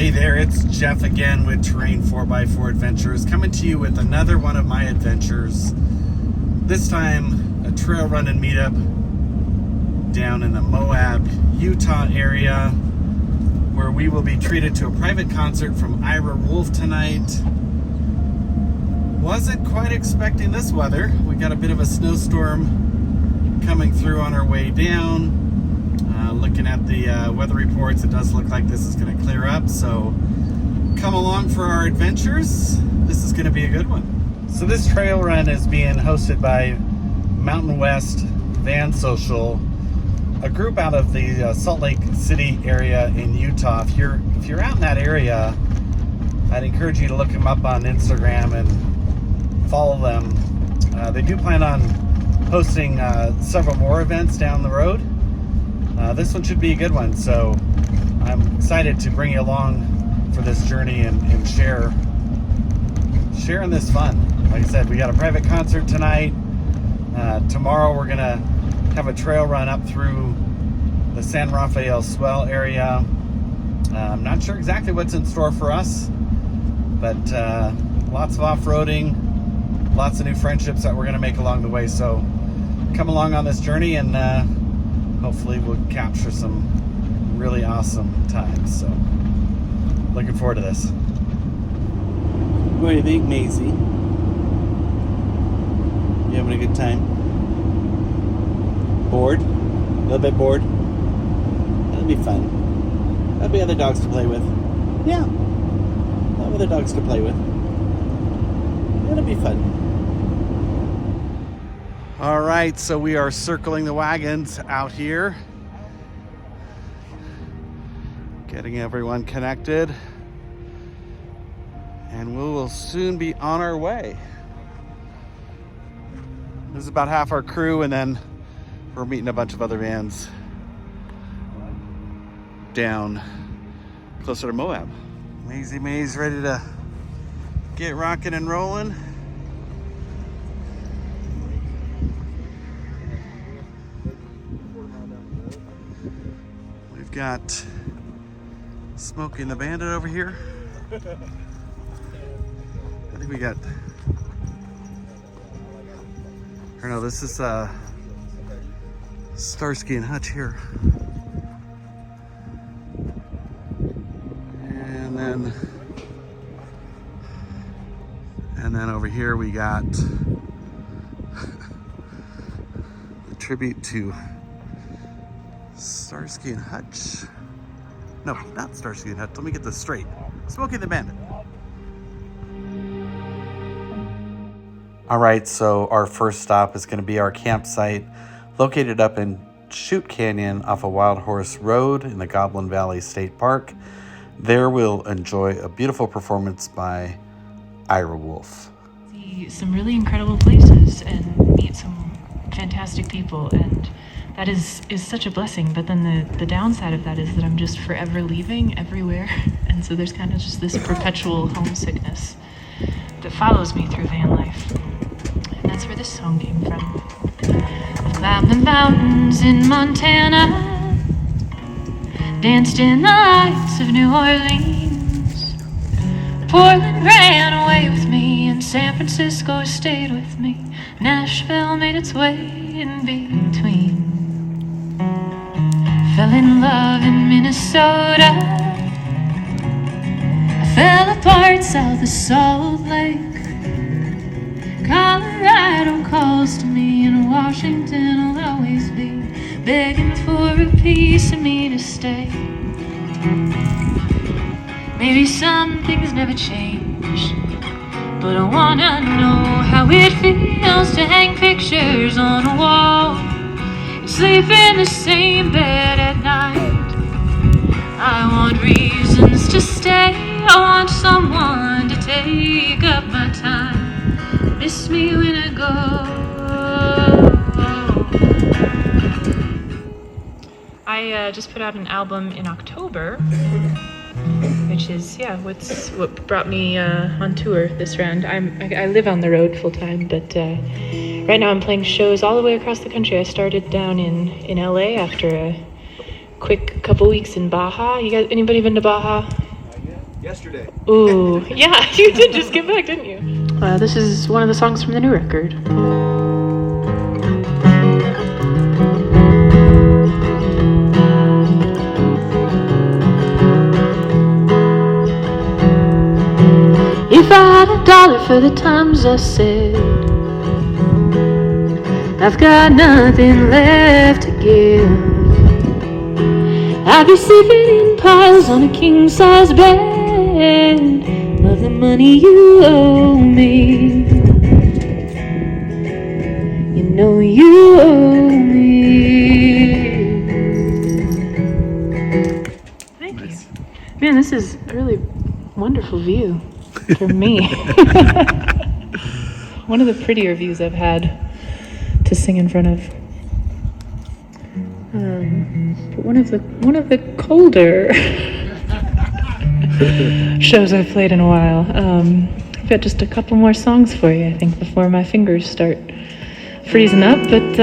Hey there, it's Jeff again with Terrain 4x4 Adventures, coming to you with another one of my adventures. This time, a trail run and meetup down in the Moab, Utah area, where we will be treated to a private concert from Ira Wolf tonight. Wasn't quite expecting this weather. We got a bit of a snowstorm coming through on our way down. Looking at the weather reports, it does look like this is going to clear up, so come along for our adventures. This is going to be a good one. So this trail run is being hosted by Mountain West Van Social, a group out of the Salt Lake City area in Utah. If you're out in that area, I'd encourage you to look them up on Instagram and follow them. They do plan on hosting several more events down the road. This one should be a good one, so I'm excited to bring you along for this journey and sharing this fun. Like I said, we got a private concert tonight. Tomorrow we're gonna have a trail run up through the San Rafael Swell area. I'm not sure exactly what's in store for us, but lots of off-roading, lots of new friendships that we're gonna make along the way. So come along on this journey and hopefully we'll capture some really awesome times. So looking forward to this. What do you think, Maisie? You having a good time? Bored? A little bit bored? That'll be fun. There'll be other dogs to play with. Yeah. There'll have other dogs to play with. It'll be fun. All right, so we are circling the wagons out here, getting everyone connected, and we will soon be on our way. This is about half our crew, and then we're meeting a bunch of other vans down closer to Moab. Maisie May's ready to get rocking and rolling. Got Smokey and the Bandit over here. I think we got, or no, this is Starsky and Hutch here. And then over here we got the tribute to Starsky and Hutch. No, not Starsky and Hutch. Let me get this straight. Smokey the Bandit. All right, so our first stop is going to be our campsite located up in Chute Canyon off of Wild Horse Road in the Goblin Valley State Park. There we'll enjoy a beautiful performance by Ira Wolf. See some really incredible places and meet some fantastic people, and that is such a blessing. But then the downside of that is that I'm just forever leaving everywhere, and so there's kind of just this perpetual homesickness that follows me through van life. And that's where this song came from. I've climbed the mountains in Montana, danced in the lights of New Orleans. Portland ran away with me, and San Francisco stayed with me. Nashville made its way in between. Fell in love in Minnesota. I fell apart south of Salt Lake. Colorado calls to me, and Washington will always be begging for a piece of me to stay. Maybe some things never change, but I wanna know how it feels to hang pictures on a wall, sleep in the same bed at night. I want reasons to stay. I want someone to take up my time. Miss me when I go. I just put out an album in October, which is what brought me on tour this round. I live on the road full time, but right now I'm playing shows all the way across the country. I started down in LA after a quick couple weeks in Baja. You guys, anybody been to Baja? Yesterday. Ooh, yeah, you did just get back, didn't you? This is one of the songs from the new record. If I had $1 for the times I said I've got nothing left to give, I'd be sleeping in piles on a king-size bed of the money you owe me. You know you owe me. Thank you. Man, this is a really wonderful view for me. One of the prettier views I've had to sing in front of. But one of the colder shows I've played in a while. I've got just a couple more songs for you, I think, before my fingers start freezing up. But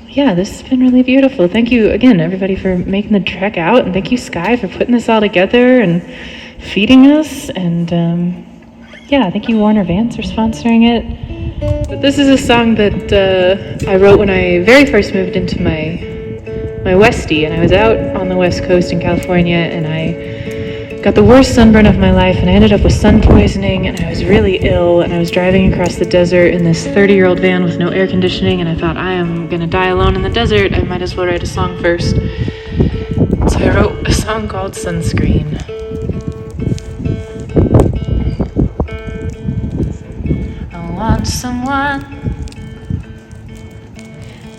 yeah, this has been really beautiful. Thank you again, everybody, for making the trek out, and thank you, Sky, for putting this all together and feeding us. And yeah, thank you, Warner Vance, for sponsoring it. But this is a song that I wrote when I very first moved into my Westie, and I was out on the West Coast in California, and I got the worst sunburn of my life, and I ended up with sun poisoning, and I was really ill, and I was driving across the desert in this 30-year-old van with no air conditioning, and I thought, I am gonna die alone in the desert, I might as well write a song first. So I wrote a song called Sunscreen. I want someone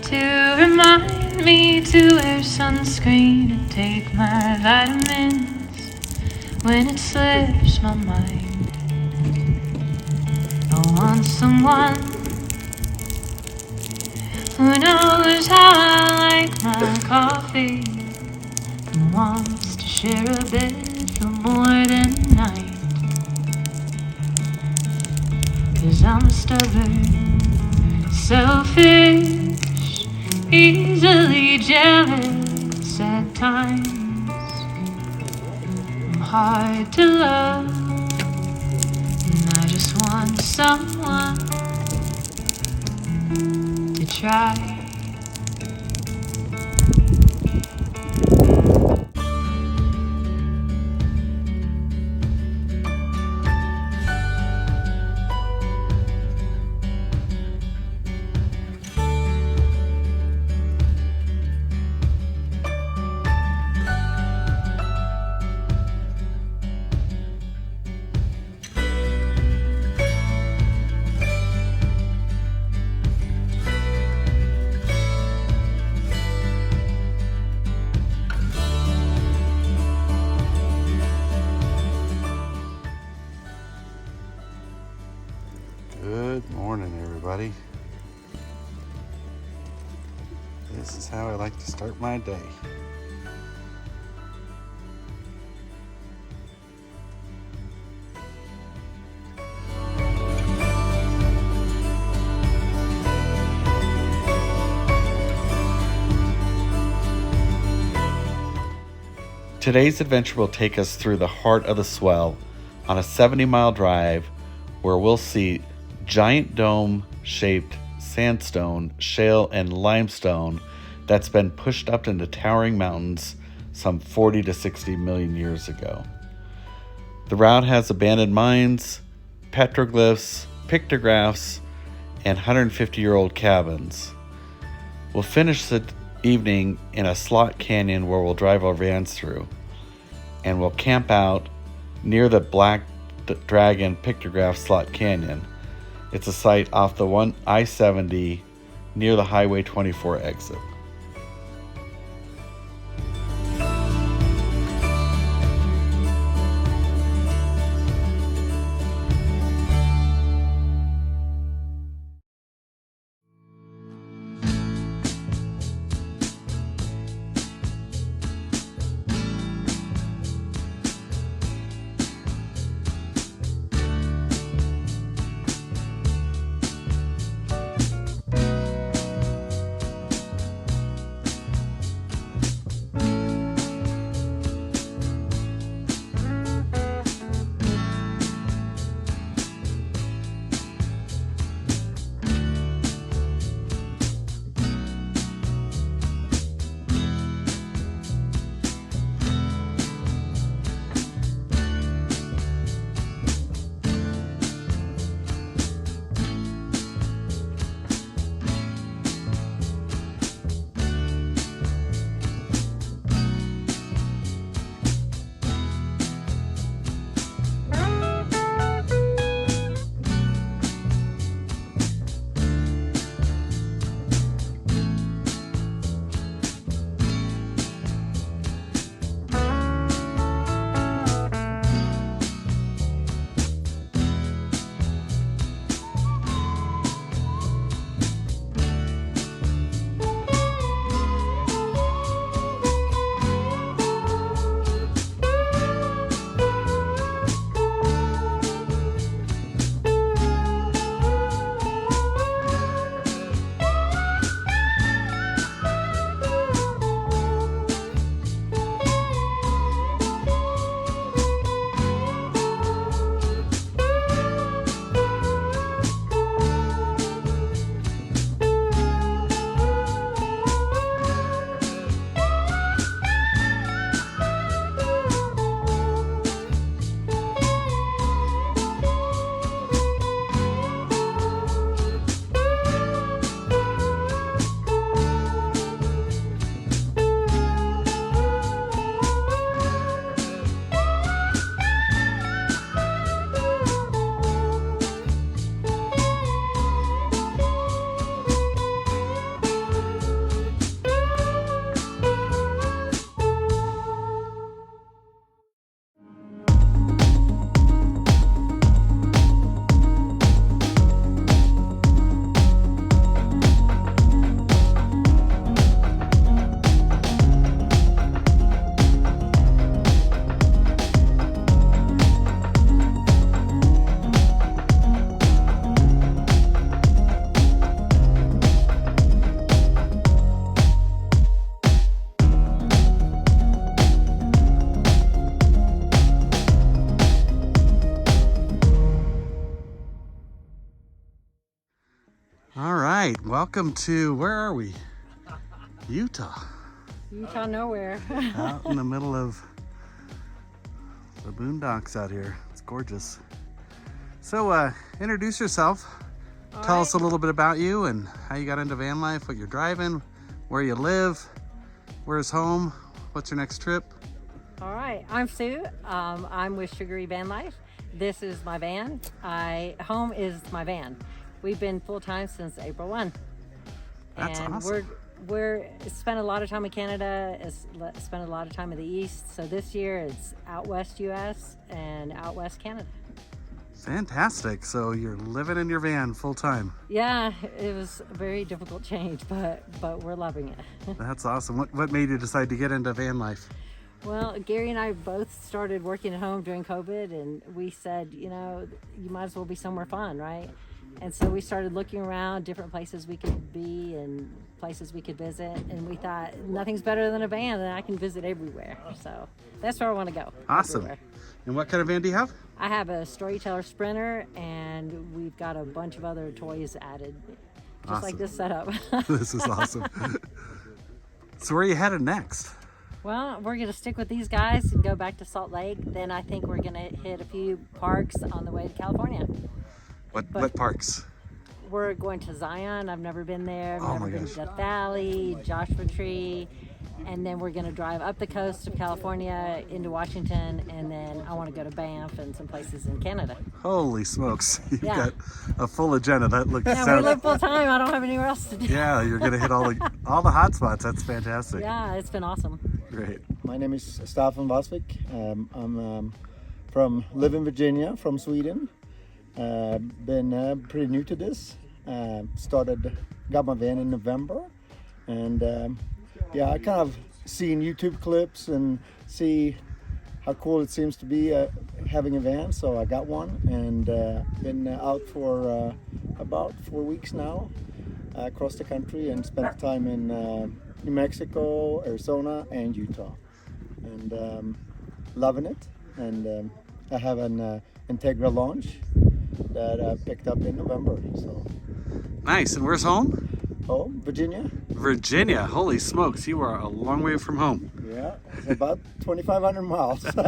to remind me to wear sunscreen and take my vitamins when it slips my mind. I want someone who knows how I like my coffee and wants to share a bed for more than a night. 'Cause I'm stubborn, selfish, easily jealous at times. I'm hard to love, and I just want someone to try. Good morning, everybody. This is how I like to start my day. Today's adventure will take us through the heart of the Swell on a 70-mile drive where we'll see giant dome-shaped sandstone, shale, and limestone that's been pushed up into towering mountains some 40 to 60 million years ago. The route has abandoned mines, petroglyphs, pictographs, and 150-year-old cabins. We'll finish the evening in a slot canyon where we'll drive our vans through, and we'll camp out near the Black Dragon Pictograph Slot Canyon. It's a site off the I-70 near the Highway 24 exit. right, welcome to, where are we? Utah. Utah nowhere. Out in the middle of the boondocks out here. It's gorgeous. So introduce yourself. Tell us a little bit about you and how you got into van life, what you're driving, where you live, where's home, what's your next trip? All right, I'm Sue. I'm with Sugary Van Life. This is my van. Home is my van. We've been full-time since April 1. That's and awesome. We're spent a lot of time in Canada, spent a lot of time in the East. So this year it's out West US and out West Canada. Fantastic. So you're living in your van full time. Yeah, it was a very difficult change, but we're loving it. That's awesome. What made you decide to get into van life? Well, Gary and I both started working at home during COVID, and we said, you might as well be somewhere fun, right? And so we started looking around different places we could be and places we could visit, and we thought nothing's better than a van, and I can visit everywhere. So that's where I want to go. Awesome. Everywhere. And what kind of van do you have? I have a Storyteller Sprinter, and we've got a bunch of other toys added, just like this setup. This is awesome. So where are you headed next? Well, we're going to stick with these guys and go back to Salt Lake. Then I think we're going to hit a few parks on the way to California. What parks? We're going to Zion. I've never been there. I've Oh never my been gosh. to Death Valley, Joshua Tree. And then we're going to drive up the coast of California into Washington. And then I want to go to Banff and some places in Canada. Holy smokes. You've Yeah. got a full agenda. That looks Yeah, we live full time. I don't have anywhere else to do. Yeah, you're going to hit all the hot spots. That's fantastic. Yeah, it's been awesome. Great. My name is Staffan Vasvik. I'm from live in Virginia, from Sweden. Been pretty new to this. Got my van in November, and I kind of seen YouTube clips and see how cool it seems to be having a van. So I got one, and been out for about 4 weeks now, across the country, and spent time in New Mexico, Arizona, and Utah, and loving it. And I have an Integra launch that I picked up in November. So, Nice. And where's home? Virginia. Virginia. Holy smokes. You are a long way from home. Yeah, it's about 2,500 miles. All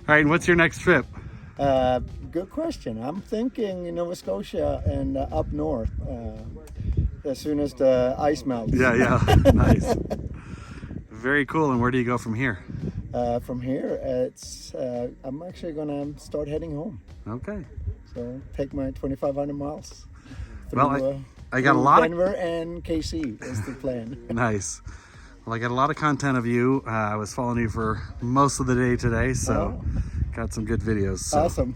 right. And what's your next trip? Good question. I'm thinking Nova Scotia and up north, as soon as the ice melts. Yeah. Nice. Very cool. And where do you go from here? From here, I'm actually gonna start heading home. Okay. So take my 2,500 miles. Well, I got a through lot Denver and KC is the plan. Nice. Well, I got a lot of content of you. I was following you for most of the day today, so got some good videos. So. Awesome.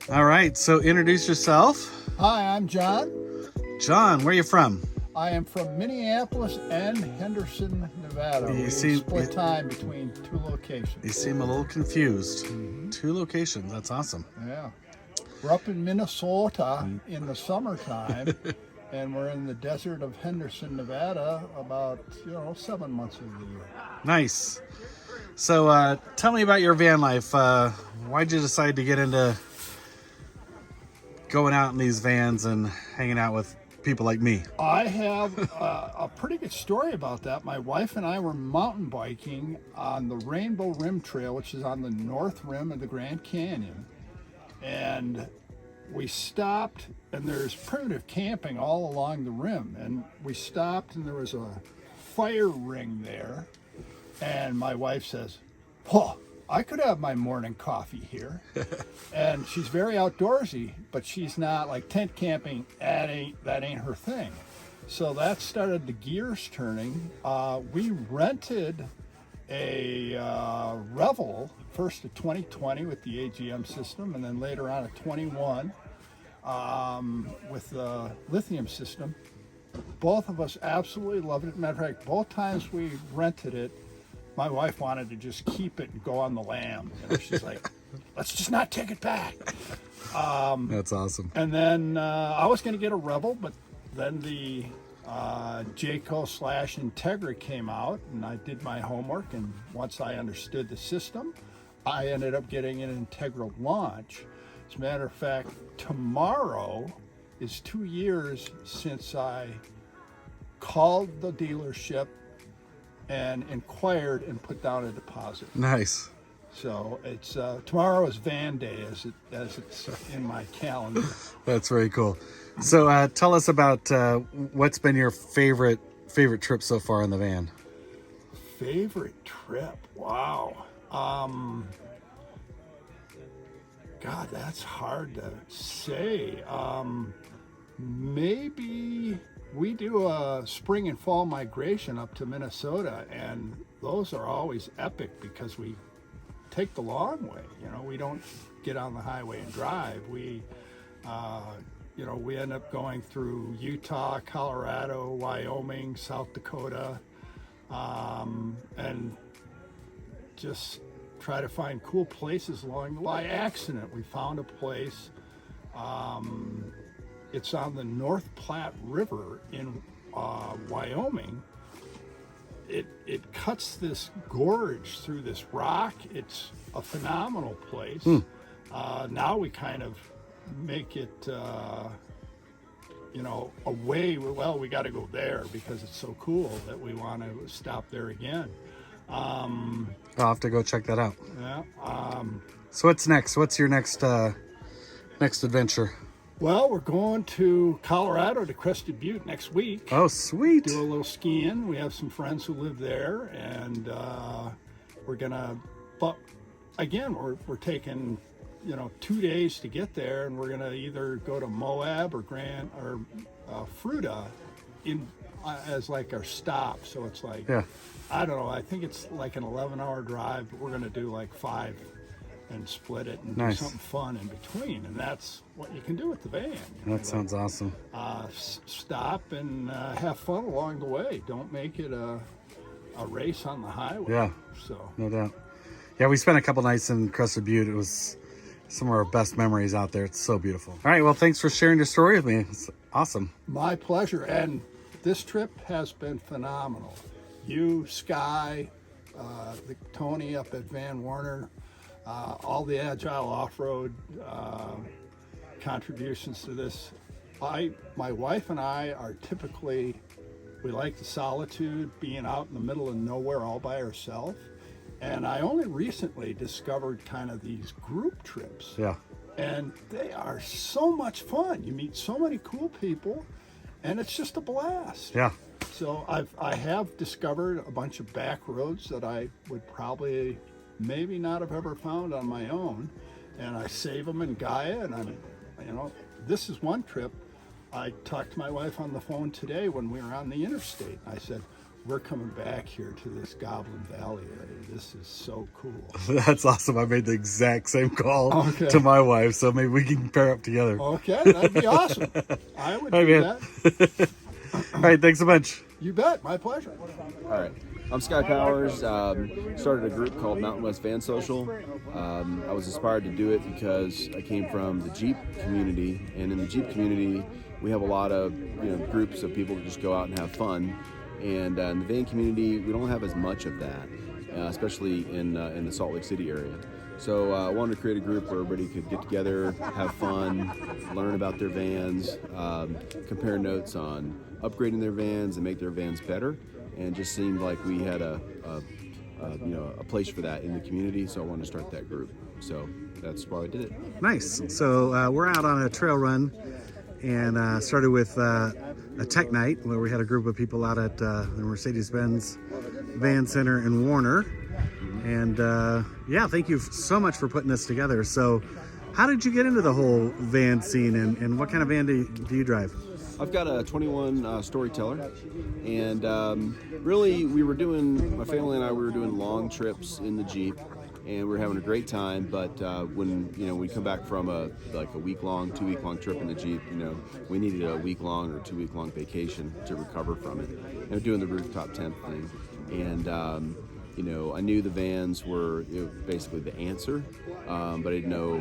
All right, so introduce yourself. Hi, I'm John. John, where are you from? I am from Minneapolis and Henderson, Nevada. We split time between two locations. You seem a little confused. 2 locations. That's awesome. Yeah. We're up in Minnesota in the summertime, and we're in the desert of Henderson, Nevada, about 7 months of the year. Nice. So tell me about your van life. Why'd you decide to get into going out in these vans and hanging out with people like me? I have a pretty good story about that. My wife and I were mountain biking on the Rainbow Rim Trail, which is on the north rim of the Grand Canyon. And we stopped, and there's primitive camping all along the rim. And we stopped, and there was a fire ring there. And my wife says, "Oh, I could have my morning coffee here." And she's very outdoorsy, but she's not like tent camping. That ain't her thing. So that started the gears turning. We rented a Revel, first a 2020 with the AGM system, and then later on a 21 with the lithium system. Both of us absolutely loved it. Matter of fact, both times we rented it, my wife wanted to just keep it and go on the lam. She's like, "Let's just not take it back." That's awesome. And then I was going to get a Rebel, but then the Jayco/Integra came out, and I did my homework. And once I understood the system, I ended up getting an Integra launch. As a matter of fact, tomorrow is 2 years since I called the dealership and inquired and put down a deposit. Nice. So it's tomorrow is van day, as it's in my calendar. That's very cool. So tell us about what's been your favorite trip so far in the van. Favorite trip? Wow. God, that's hard to say. Maybe we do a spring and fall migration up to Minnesota, and those are always epic because we take the long way. We don't get on the highway and drive. We end up going through Utah, Colorado, Wyoming, South Dakota, and just try to find cool places along the way. By accident, we found a place. It's on the North Platte River in Wyoming. It cuts this gorge through this rock. It's a phenomenal place. Now we kind of make it, we got to go there because it's so cool that we want to stop there again. I'll have to go check that out. Yeah. So what's next? What's your next adventure? Well, we're going to Colorado to Crested Butte next week. Oh, sweet. Do a little skiing. We have some friends who live there, and we're gonna. But again, we're taking 2 days to get there, and we're gonna either go to Moab or Fruta as like our stop. So it's like, I don't know. I think it's like an 11-hour drive, but we're gonna do like 5 and split it and do something fun in between, and that's what you can do with the van. That sounds awesome. Stop and have fun along the way. Don't make it a race on the highway. Yeah. So no doubt. Yeah, we spent a couple nights in Crested Butte. It was some of our best memories out there. It's so beautiful. All right, well, thanks for sharing your story with me. It's awesome. My pleasure. And this trip has been phenomenal. You, Sky, Tony up at Van Warner, all the Agile Off-Road contributions to this. My wife and I are typically, we like the solitude, being out in the middle of nowhere all by ourselves. And I only recently discovered kind of these group trips. Yeah. And they are so much fun. You meet so many cool people, and it's just a blast. Yeah. So I have discovered a bunch of back roads that I would probably maybe not have ever found on my own, and I save them in Gaia. And this is one trip. I talked to my wife on the phone today when we were on the interstate. I said, we're coming back here to this Goblin Valley area. This is so cool. That's awesome. I made the exact same call to my wife, so maybe we can pair up together. Okay, that'd be awesome. I would do that. All right, thanks so much. You bet, my pleasure. All right. I'm Sky Powers. Started a group called Mountain West Van Social. I was inspired to do it because I came from the Jeep community, and in the Jeep community, we have a lot of groups of people that just go out and have fun. And in the van community, we don't have as much of that, especially in the Salt Lake City area. So I wanted to create a group where everybody could get together, have fun, learn about their vans, compare notes on upgrading their vans and make their vans better. And just seemed like we had a place for that in the community, so I wanted to start that group. So that's why I did it. Nice. So we're out on a trail run, and started with a tech night where we had a group of people out at the Mercedes-Benz Van Center in Warner. And yeah, thank you so much for putting this together. So how did you get into the whole van scene, and what kind of van do you drive? I've got a 21 Storyteller, and really my family and I, we were doing long trips in the Jeep, and we were having a great time. But when we come back from a week-long, 2-week-long trip in the Jeep, we needed a week-long or 2-week-long vacation to recover from it. And we're doing the rooftop tent thing, and I knew the vans were basically the answer, but I didn't know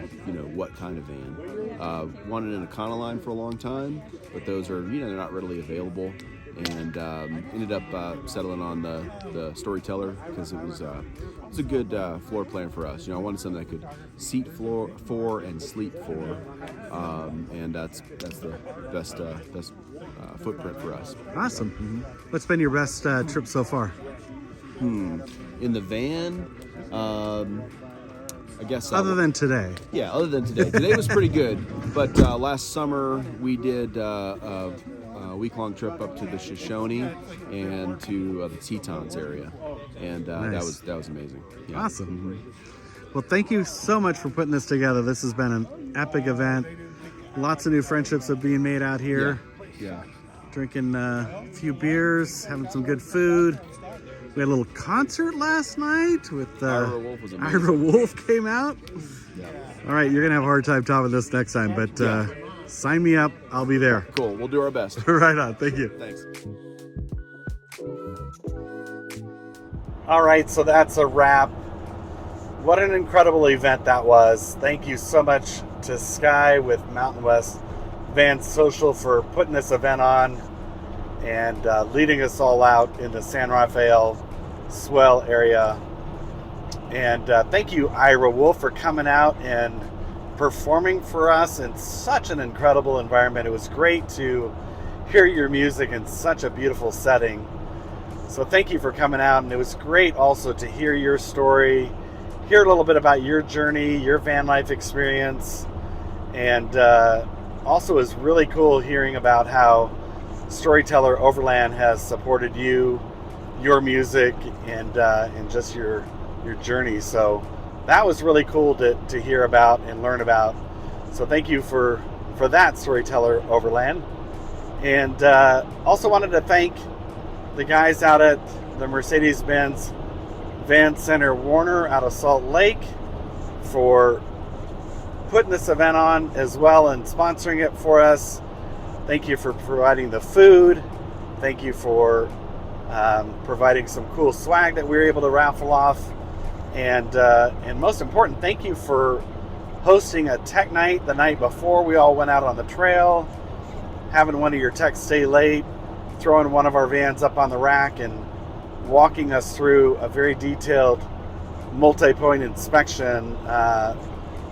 what kind of van. Wanted an Econoline for a long time, but those are they're not readily available, and ended up settling on the Storyteller because it was a good floor plan for us. I wanted something I could seat for and sleep for, and that's the best footprint for us. Awesome. Mm-hmm. What's been your best trip so far? In the van, I guess. Other than today. Yeah, other than today. Today was pretty good, but last summer we did a week-long trip up to the Shoshone and to the Tetons area, and nice. that was amazing. Yeah. Awesome. Mm-hmm. Well, thank you so much for putting this together. This has been an epic event. Lots of new friendships are being made out here. Yeah. Drinking a few beers, having some good food. We had a little concert last night with Ira Wolf was amazing. Ira Wolf came out. Yeah. All right, you're gonna have a hard time topping this next time, but sign me up. I'll be there. Cool. We'll do our best. Right on. Thank you. Thanks. All right, so that's a wrap. What an incredible event that was. Thank you so much to Sky with Mountain West Van Social for putting this event on and leading us all out in the San Rafael Swell area. And thank you, Ira Wolf, for coming out and performing for us in such an incredible environment. It was great to hear your music in such a beautiful setting. So thank you for coming out, and it was great also to hear your story, hear a little bit about your journey, your van life experience, and also it was really cool hearing about how Storyteller Overland has supported you, your music, and just your journey. So that was really cool to hear about and learn about. So thank you for that, Storyteller Overland. And also wanted to thank the guys out at the Mercedes-Benz Van Center Warner out of Salt Lake for putting this event on as well and sponsoring it for us. Thank you for providing the food. Thank you for providing some cool swag that we were able to raffle off. And most important, thank you for hosting a tech night the night before we all went out on the trail, having one of your techs stay late, throwing one of our vans up on the rack and walking us through a very detailed multi-point inspection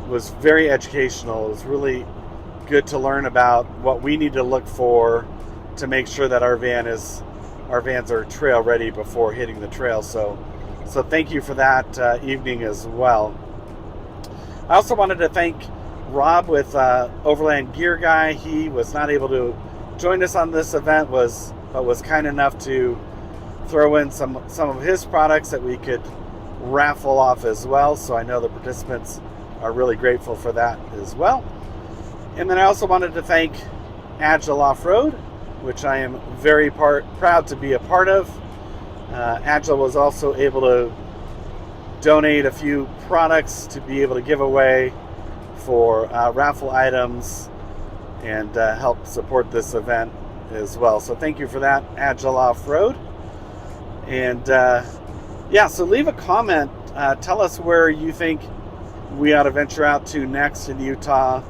was very educational. It was really good to learn about what we need to look for to make sure that our vans are trail ready before hitting the trail. So thank you for that evening as well. I also wanted to thank Rob with Overland Gear Guy. He was not able to join us on this event, but was kind enough to throw in some of his products that we could raffle off as well. So I know the participants are really grateful for that as well. And then I also wanted to thank Agile Off-Road, which I am very proud to be a part of. Agile was also able to donate a few products to be able to give away for raffle items and help support this event as well. So thank you for that, Agile Off-Road. And yeah, so leave a comment. Tell us where you think we ought to venture out to next in Utah.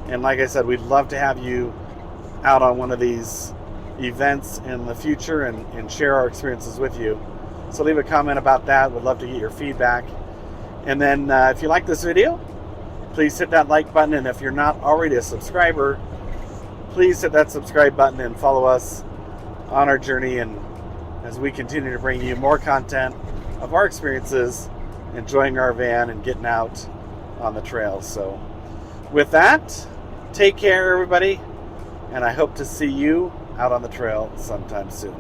And like I said, we'd love to have you out on one of these events in the future and share our experiences with you. So leave a comment about that. We'd love to get your feedback. And then if you like this video, please hit that like button. And if you're not already a subscriber, please hit that subscribe button and follow us on our journey, and as we continue to bring you more content of our experiences enjoying our van and getting out on the trails. So with that, take care, everybody, and I hope to see you out on the trail sometime soon.